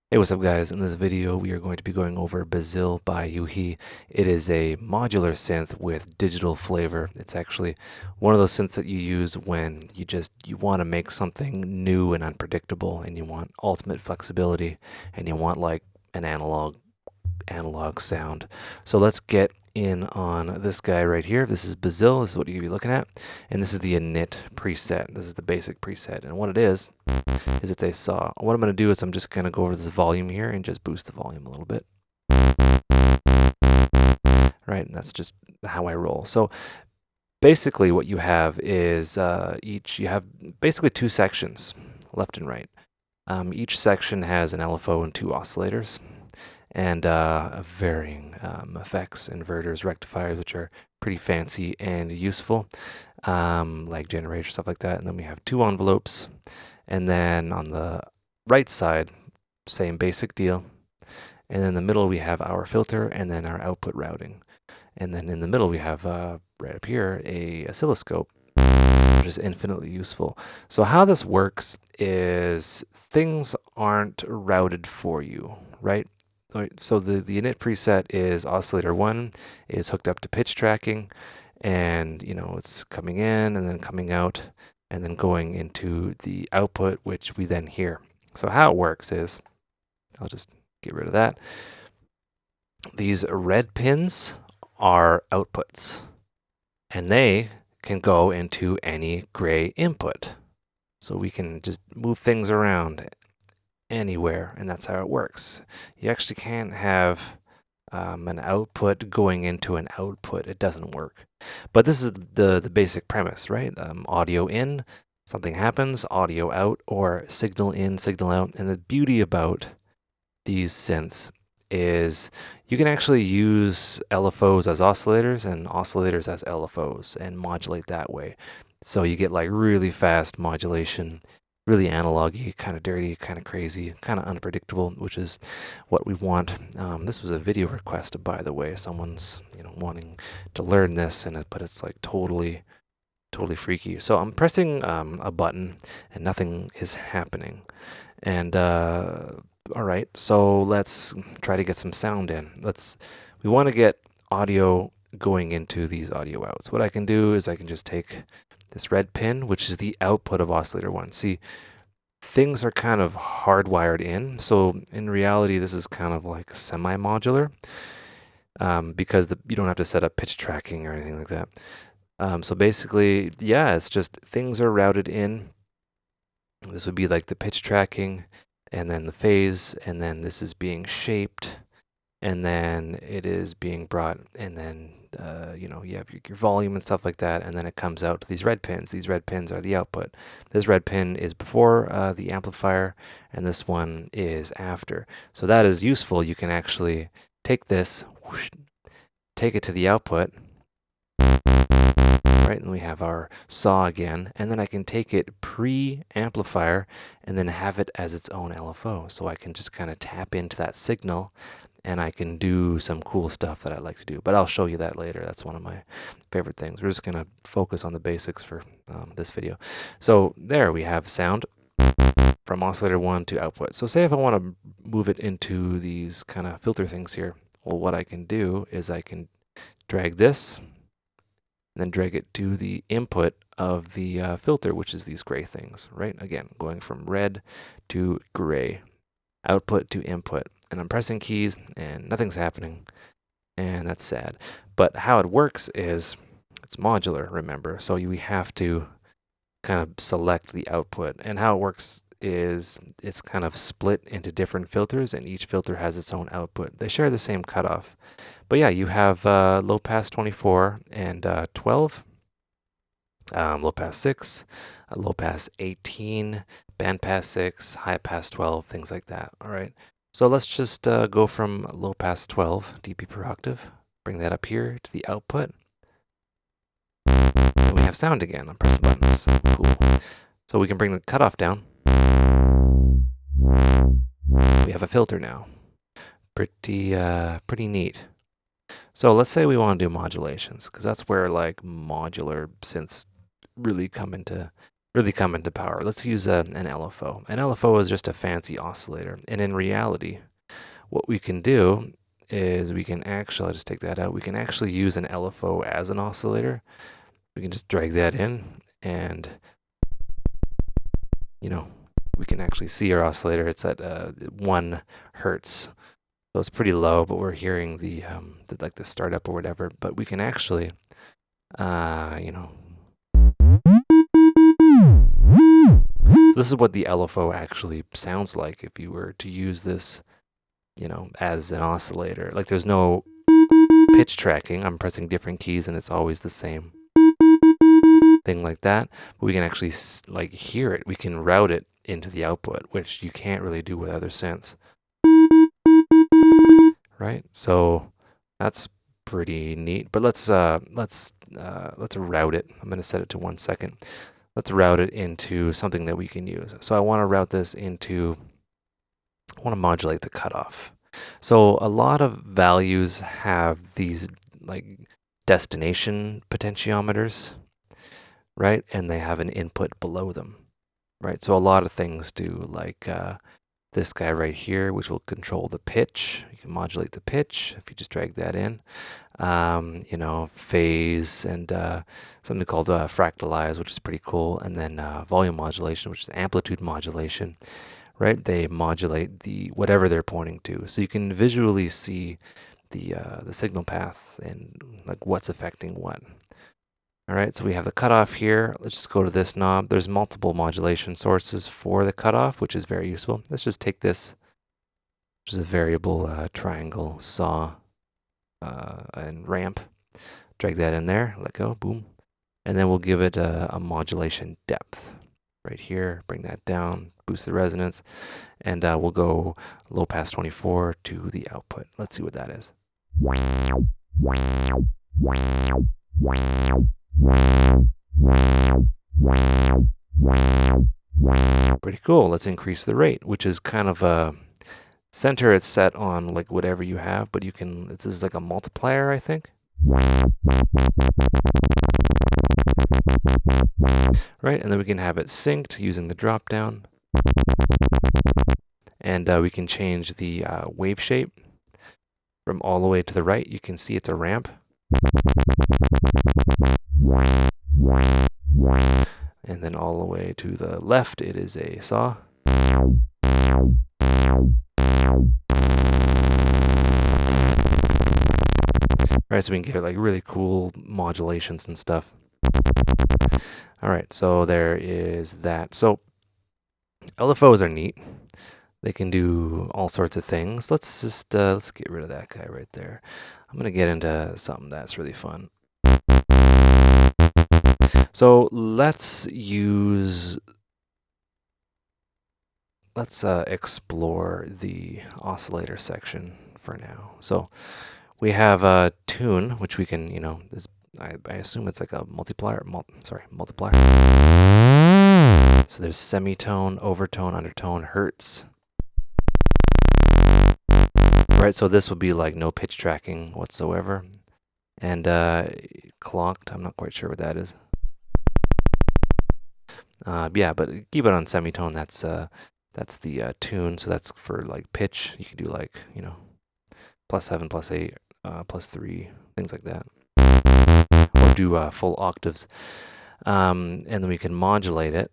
Hey, what's up guys? In this video we are going to be going over Bazille by Yuhi. It is a modular synth with digital flavor. It's actually one of those synths that you use when you want to make something new and unpredictable and you want ultimate flexibility and you want like an analog sound. So let's get in on this guy right here. This is Bazille. This is what you're gonna be looking at. And this is the init preset. This is the basic preset. And what it is it's a saw. What I'm going to do is I'm just going to go over this volume here and just boost the volume a little bit. Right, and that's just how I roll. So basically what you have is you have basically two sections, left and right. Each section has an LFO and two oscillators and varying effects, inverters, rectifiers, which are pretty fancy and useful, like generators, stuff like that. And then we have two envelopes. And then on the right side, same basic deal. And in the middle, we have our filter and then our output routing. And then in the middle, we have, right up here, a oscilloscope, which is infinitely useful. So how this works is things aren't routed for you, right? So the init preset is oscillator 1 is hooked up to pitch tracking, and it's coming in and then coming out and then going into the output, which we then hear. So how it works is, I'll just get rid of that. These red pins are outputs, and they can go into any gray input. So we can just move things around anywhere, and that's how it works. You actually can't have an output going into an output. It doesn't work. But this is the basic premise, right? Audio in, something happens, audio out, or signal in, signal out. And the beauty about these synths is you can actually use LFOs as oscillators and oscillators as LFOs and modulate that way. So you get like really fast modulation, really analog-y, kind of dirty, kind of crazy, kind of unpredictable, which is what we want. This was a video request, by the way. Someone's wanting to learn this, but it's like totally freaky. So I'm pressing a button and nothing is happening. And all right, so let's try to get some sound in. We want to get audio going into these audio outs. What I can do is I can just take this red pin, which is the output of oscillator 1. See, things are kind of hardwired in. So in reality, this is kind of like semi-modular because you don't have to set up pitch tracking or anything like that. So basically, yeah, it's just things are routed in. This would be like the pitch tracking and then the phase, and then this is being shaped, and then it is being brought, and then you have your volume and stuff like that, and then it comes out to these red pins. These red pins are the output. This red pin is before the amplifier, and this one is after. So that is useful. You can actually take this, whoosh, take it to the output, right, and we have our saw again, and then I can take it pre-amplifier and then have it as its own LFO. So I can just kind of tap into that signal and I can do some cool stuff that I like to do. But I'll show you that later. That's one of my favorite things. We're just going to focus on the basics for this video. So there we have sound from oscillator 1 to output. So say if I want to move it into these kind of filter things here, well, what I can do is I can drag this and then drag it to the input of the filter, which is these gray things, right? Again, going from red to gray, output to input. And I'm pressing keys and nothing's happening, and that's sad. But how it works is it's modular, remember, so we have to kind of select the output. And how it works is it's kind of split into different filters, and each filter has its own output. They share the same cutoff. But yeah, you have low pass 24 and 12, low pass 6, low pass 18, band pass 6, high pass 12, things like that. All right. So let's just go from low pass 12 dB per octave, bring that up here to the output. And we have sound again. I'm pressing buttons. Cool. So we can bring the cutoff down. We have a filter now. Pretty neat. So let's say we want to do modulations, because that's where like modular synths really come into really come into power. Let's use an LFO. An LFO is just a fancy oscillator. And in reality, what we can do is we can actually, I'll just take that out, we can actually use an LFO as an oscillator. We can just drag that in and, you know, we can actually see our oscillator. It's at 1 hertz. So it's pretty low, but we're hearing the like the startup or whatever. But we can actually, you know, this is what the LFO actually sounds like if you were to use this, you know, as an oscillator. Like there's no pitch tracking. I'm pressing different keys and it's always the same thing like that. But we can actually like hear it. We can route it into the output, which you can't really do with other synths. Right? So that's pretty neat. But let's route it. I'm going to set it to 1 second. Let's route it into something that we can use. So I want to route this into, I want to modulate the cutoff. So a lot of values have these like destination potentiometers, right? And they have an input below them, right? So a lot of things do, like this guy right here, which will control the pitch. You can modulate the pitch if you just drag that in. You know, phase and something called fractalize, which is pretty cool. And then volume modulation, which is amplitude modulation, right? They modulate the whatever they're pointing to. So you can visually see the signal path and like what's affecting what. All right, so we have the cutoff here. Let's just go to this knob. There's multiple modulation sources for the cutoff, which is very useful. Let's just take this, which is a variable triangle saw and ramp. Drag that in there, let go, boom. And then we'll give it a modulation depth right here. Bring that down, boost the resonance, and we'll go low pass 24 to the output. Let's see what that is. Pretty cool. Let's increase the rate, which is kind of a center. It's set on like whatever you have, but you can, this is like a multiplier, I think. Right, and then we can have it synced using the drop down. And we can change the wave shape from all the way to the right. You can see it's a ramp. And then all the way to the left, it is a saw. Right, so we can get like really cool modulations and stuff. All right, so there is that. So LFOs are neat. They can do all sorts of things. Let's just let's get rid of that guy right there. I'm gonna get into something that's really fun. So let's explore the oscillator section for now. So we have a tune, which we can, you know, I assume it's like a multiplier. So there's semitone, overtone, undertone, hertz. Right, so this would be like no pitch tracking whatsoever. And clocked, I'm not quite sure what that is. Yeah, but keep it on semitone. That's the tune. So that's for like pitch. You can do like, you know, +7, +8, +3, things like that. Or do full octaves. And then we can modulate it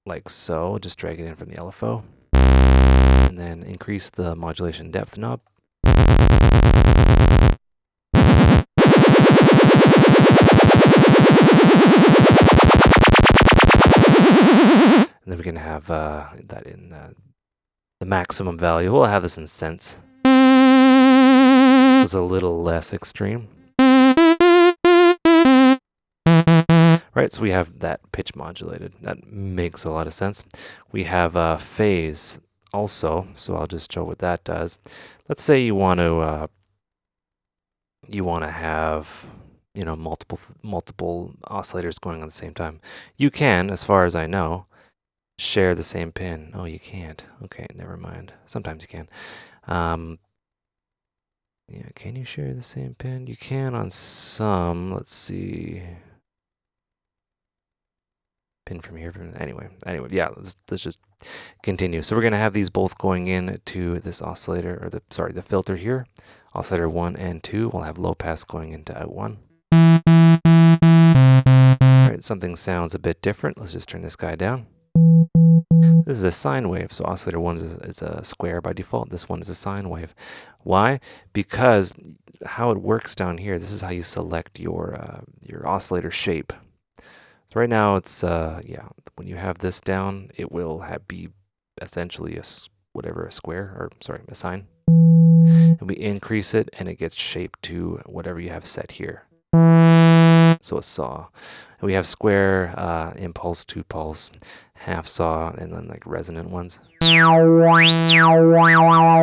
like so. Just drag it in from the LFO. And then increase the modulation depth knob. And then we can have that in the maximum value. We'll have this in cents. It's a little less extreme. Right, so we have that pitch modulated. That makes a lot of sense. We have phase also, so I'll just show what that does. Let's say you want to have, you know, multiple oscillators going on at the same time. You can, as far as I know, share the same pin. Oh, you can't. Okay, never mind. Sometimes you can. Yeah, can you share the same pin? You can on some. Let's see. pin from here. Anyway, yeah, let's just continue. So we're going to have these both going in to this oscillator, or the filter here. Oscillator 1 and 2. We'll have low pass going into out 1. All right, something sounds a bit different. Let's just turn this guy down. This is a sine wave, so oscillator 1 is a square by default. This one is a sine wave. Why? Because how it works down here, this is how you select your oscillator shape. So right now it's, when you have this down, it will be essentially a square, a sine. And we increase it, and it gets shaped to whatever you have set here. So a saw. And we have square, impulse, 2 pulse, half saw, and then like resonant ones. So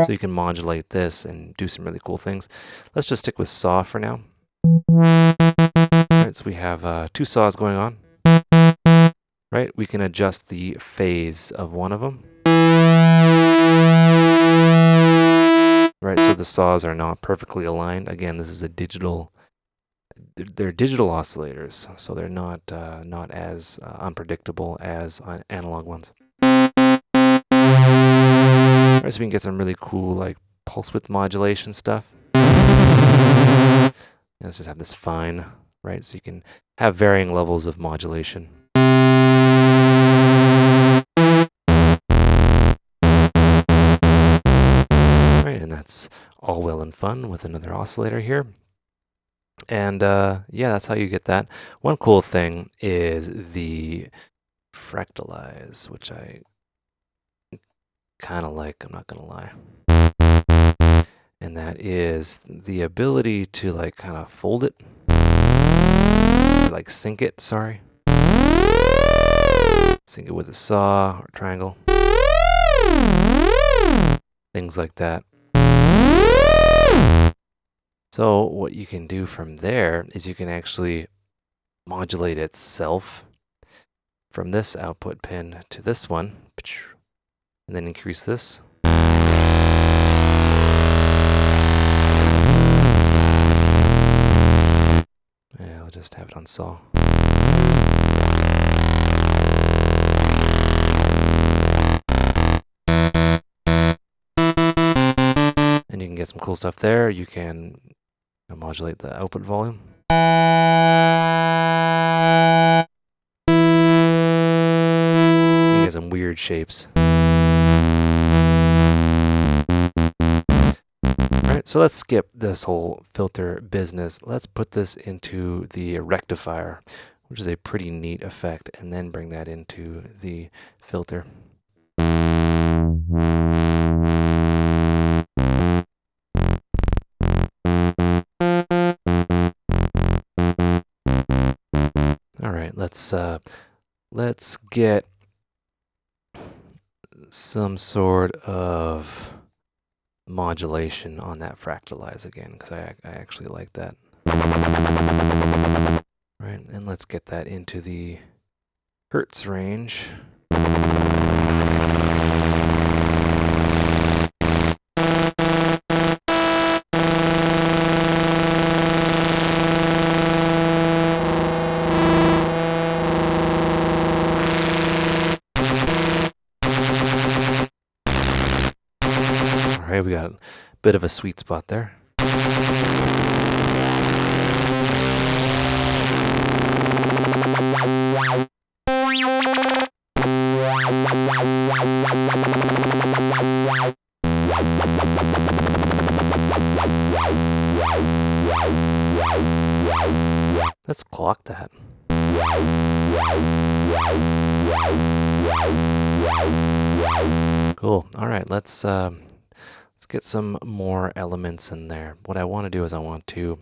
you can modulate this and do some really cool things. Let's just stick with saw for now. Alright, so we have 2 saws going on. Right, we can adjust the phase of one of them. Right, so the saws are not perfectly aligned. Again, this is a digital. They're digital oscillators, so they're not as unpredictable as analog ones. Right, so we can get some really cool like pulse width modulation stuff. Let's just have this fine, right? So you can have varying levels of modulation. Right, and that's all well and fun with another oscillator here. And yeah, that's how you get that. One cool thing is the fractalize, which I kind of like, I'm not going to lie. And that is the ability to like kind of fold it, like sync it, sorry. Sync it with a saw or triangle. Things like that. So what you can do from there is you can actually modulate itself from this output pin to this one, and then increase this. Yeah, I'll just have it on saw. And you can get some cool stuff there. You can modulate the output volume. You get some weird shapes. Alright, so let's skip this whole filter business. Let's put this into the rectifier, which is a pretty neat effect, and then bring that into the filter. Alright, let's get some sort of modulation on that fractalize again, because I actually like that. Right, and let's get that into the hertz range. Alright, we got a bit of a sweet spot there. Let's clock that. Cool. All right, let's get some more elements in there. What I want to do is I want to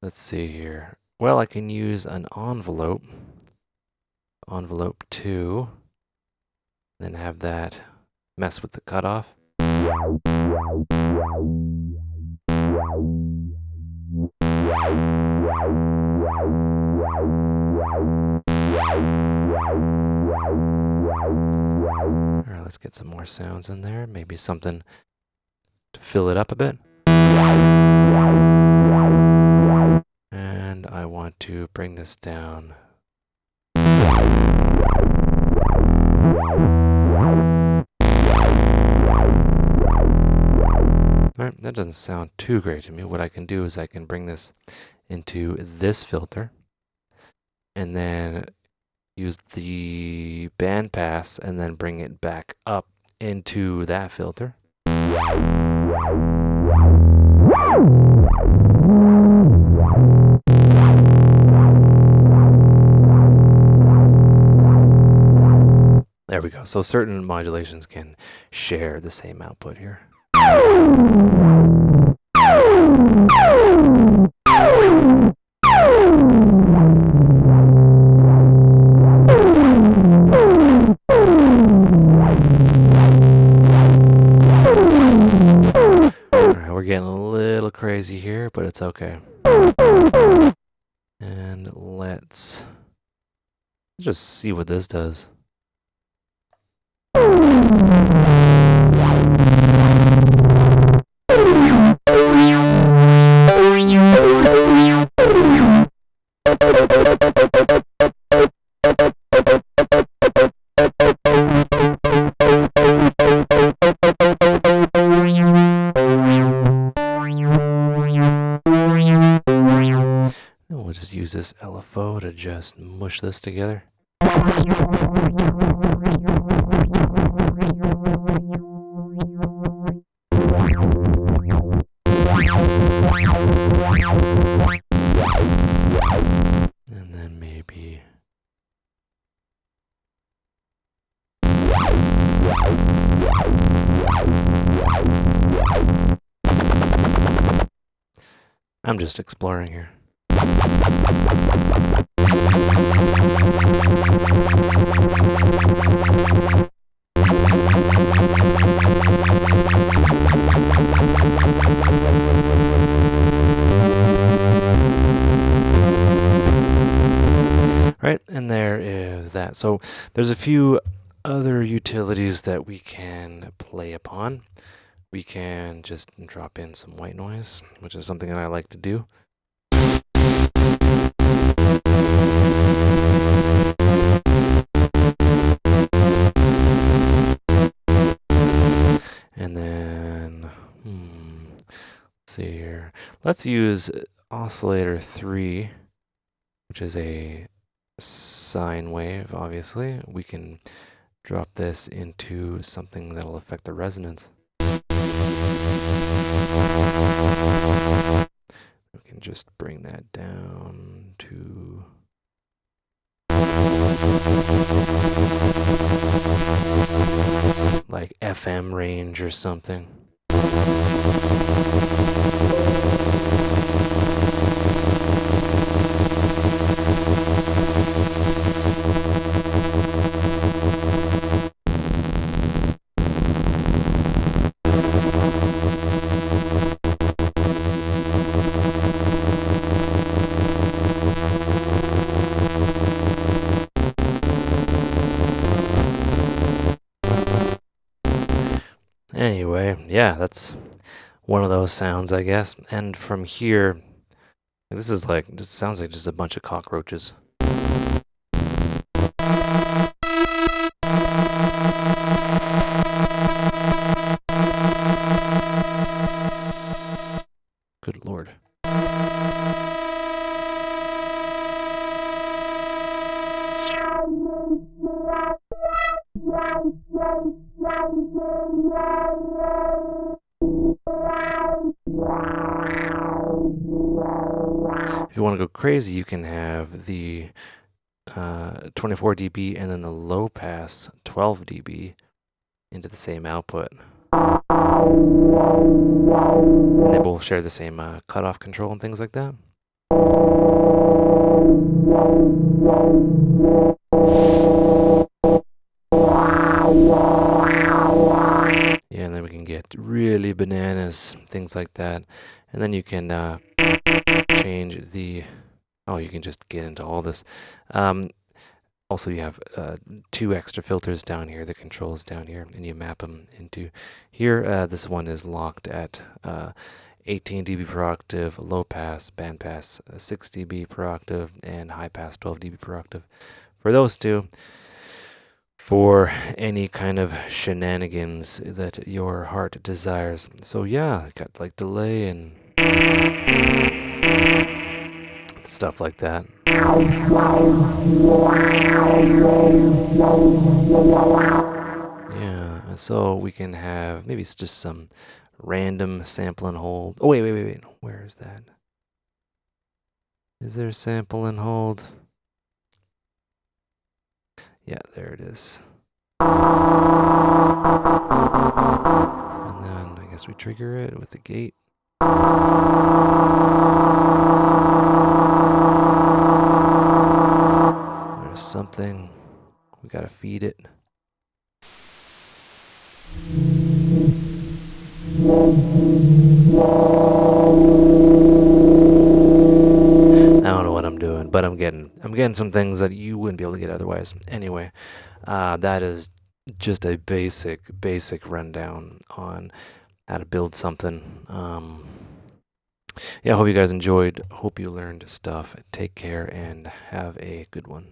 let's see here. Well, I can use an envelope 2, then have that mess with the cutoff. Alright, let's get some more sounds in there. Maybe something to fill it up a bit. And I want to bring this down. Alright, that doesn't sound too great to me. What I can do is I can bring this into this filter and then use the bandpass and then bring it back up into that filter. There we go. So certain modulations can share the same output here. Alright, we're getting a little crazy here, but it's okay. And let's just see what this does. We'll just use this LFO to just mush this together. And then maybe I'm just exploring here. Right, and there is that. So there's a few other utilities that we can play upon. We can just drop in some white noise, which is something that I like to do. And then, let's see here. Let's use Oscillator 3, which is a sine wave, obviously. We can drop this into something that'll affect the resonance. We can just bring that down to like FM range or something. Anyway, yeah, that's one of those sounds, I guess. And from here, this sounds like just a bunch of cockroaches. Good Lord. If you want to go crazy, you can have the 24 dB and then the low pass 12 dB into the same output. And they both share the same cutoff control and things like that. Yeah, and then we can get really bananas, things like that. And then you can change the... Oh, you can just get into all this. Also, you have 2 extra filters down here, the controls down here, and you map them into here. This one is locked at 18 dB per octave, low pass, band pass 6 dB per octave, and high pass 12 dB per octave. For those two, for any kind of shenanigans that your heart desires. So yeah, got like delay and stuff like that. Yeah, so we can have maybe it's just some random sample and hold. Oh, wait. Where is that? Is there sample and hold? Yeah, there it is. And then I guess we trigger it with the gate. There's something. We gotta feed it. I don't know what I'm doing, but I'm getting some things that you wouldn't be able to get otherwise. Anyway, that is just a basic rundown on how to build something. Yeah, I hope you guys enjoyed. Hope you learned stuff. Take care and have a good one.